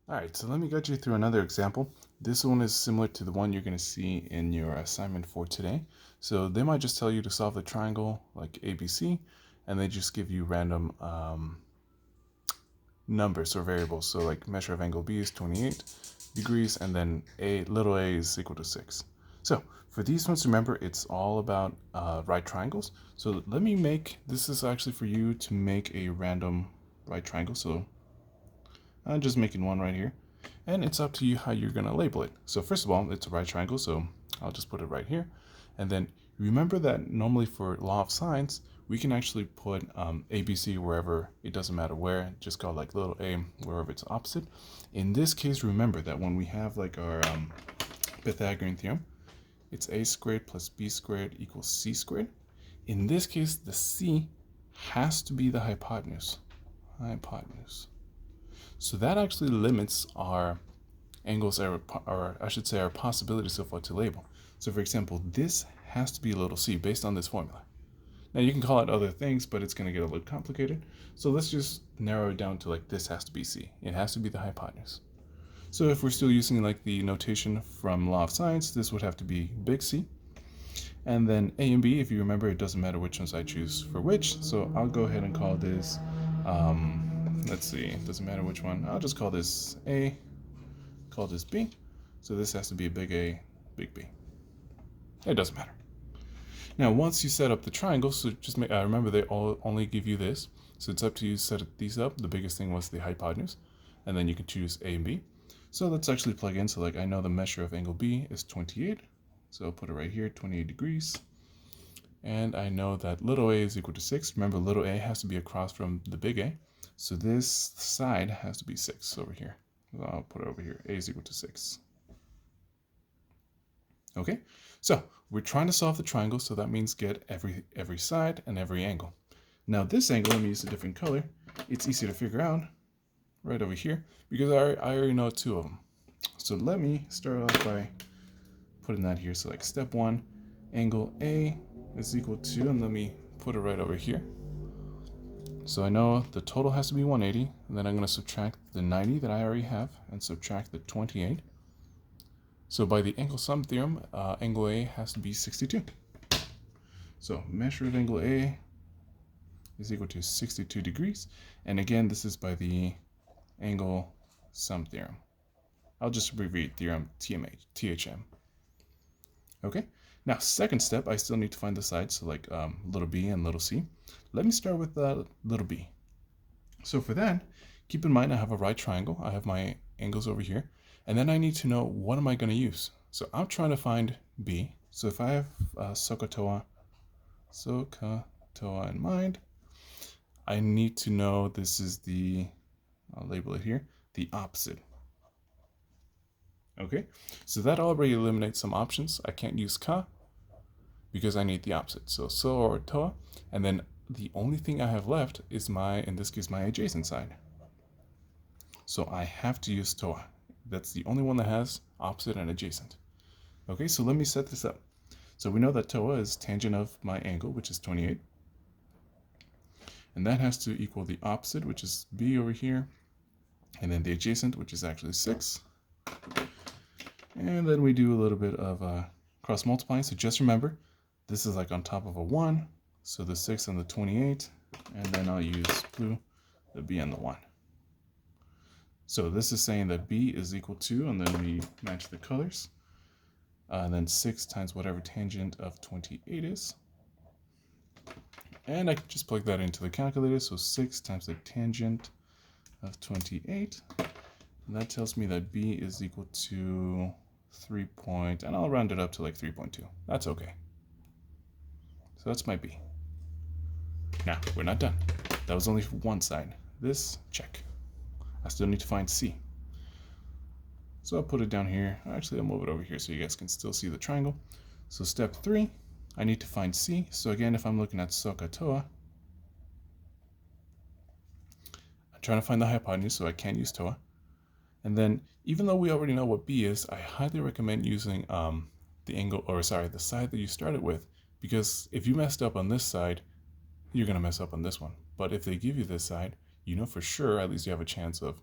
All right, so let me guide you through another example. This one is similar to the one you're going to see in your assignment for today. So they might just tell you to solve the triangle like ABC, and they just give you random numbers or variables. So like measure of angle B is 28 degrees, and then little a is equal to 6. So for these ones, remember, it's all about right triangles. So let me this is actually for you to make a random right triangle. So I'm just making one right here. And it's up to you how you're going to label it. So first of all, it's a right triangle, so I'll just put it right here. And then remember that normally for law of sines, we can actually put ABC wherever, it doesn't matter where, just call like little a wherever it's opposite. In this case, remember that when we have like our Pythagorean theorem, it's a squared plus b squared equals c squared. In this case, the c has to be the hypotenuse. Hypotenuse. So that actually limits our angles, or I should say our possibilities of what to label. So for example, this has to be a little c based on this formula. Now you can call it other things, but it's going to get a little complicated. So let's just narrow it down to like this has to be c. It has to be the hypotenuse. So if we're still using like the notation from law of sines, this would have to be big C. And then A and B, if you remember, it doesn't matter which ones I choose for which. So I'll go ahead and call this, let's see, it doesn't matter which one. I'll just call this A, call this B. So this has to be a big A, big B. It doesn't matter. Now, once you set up the triangle, so just remember they all only give you this. So it's up to you to set these up. The biggest thing was the hypotenuse. And then you can choose A and B. So let's actually plug in. So like I know the measure of angle B is 28. So I'll put it right here, 28 degrees. And I know that little a is equal to 6. Remember, little a has to be across from the big A. So this side has to be 6 over here. So I'll put it over here. A is equal to 6. Okay, so we're trying to solve the triangle, so that means get every side and every angle. Now this angle, let me use a different color. It's easy to figure out right over here because I already know two of them. So let me start off by putting that here. So like step 1, angle A is equal to, and let me put it right over here. So I know the total has to be 180, and then I'm going to subtract the 90 that I already have and subtract the 28. So by the angle sum theorem, angle A has to be 62. So measure of angle A is equal to 62 degrees. And again, this is by the angle sum theorem. I'll just abbreviate theorem THM. Okay, now second step, I still need to find the sides, so like little b and little c. Let me start with little b. So for that, keep in mind I have a right triangle. I have my angles over here. And then I need to know what am I going to use. So I'm trying to find b. So if I have SOHCAHTOA in mind, I need to know this is the, I'll label it here, the opposite. Okay, so that already eliminates some options. I can't use ka because I need the opposite. So or toa, and then the only thing I have left is in this case, my adjacent side. So I have to use toa. That's the only one that has opposite and adjacent. Okay, so let me set this up. So we know that toa is tangent of my angle, which is 28. And that has to equal the opposite, which is b over here. And then the adjacent, which is actually 6. And then we do a little bit of cross multiplying. So just remember, this is like on top of a 1. So the 6 and the 28. And then I'll use blue, the b and the 1. So this is saying that b is equal to, and then we match the colors, and then 6 times whatever tangent of 28 is. And I can just plug that into the calculator. So 6 times the tangent of 28. And that tells me that b is equal to 3 and I'll round it up to like 3.2. That's okay. So that's my b. Now, we're not done. That was only for one side. This, check. I still need to find c. So I'll put it down here. Actually, I'll move it over here so you guys can still see the triangle. So step 3, I need to find c. So again, if I'm looking at SOHCAHTOA, I'm trying to find the hypotenuse, so I can't use toa. And then, even though we already know what b is, I highly recommend using the side that you started with, because if you messed up on this side, you're going to mess up on this one. But if they give you this side, you know for sure, at least you have a chance of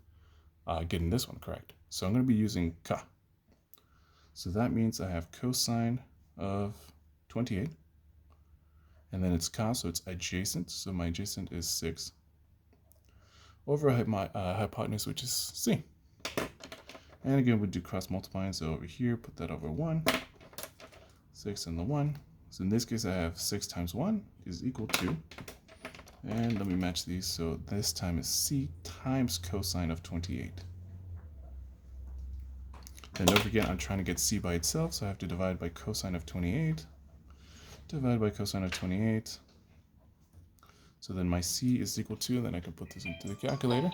getting this one correct. So I'm going to be using ka. So that means I have cosine of 28. And then it's ka, so it's adjacent. So my adjacent is 6 over my hypotenuse, which is c. And again, we do cross multiplying. So over here, put that over 1, 6 and the 1. So in this case, I have 6 times 1 is equal to, and let me match these. So this time is c times cosine of 28. And don't forget, I'm trying to get c by itself, so I have to divide by cosine of 28. Divide by cosine of 28. So then my c is equal to, then I can put this into the calculator.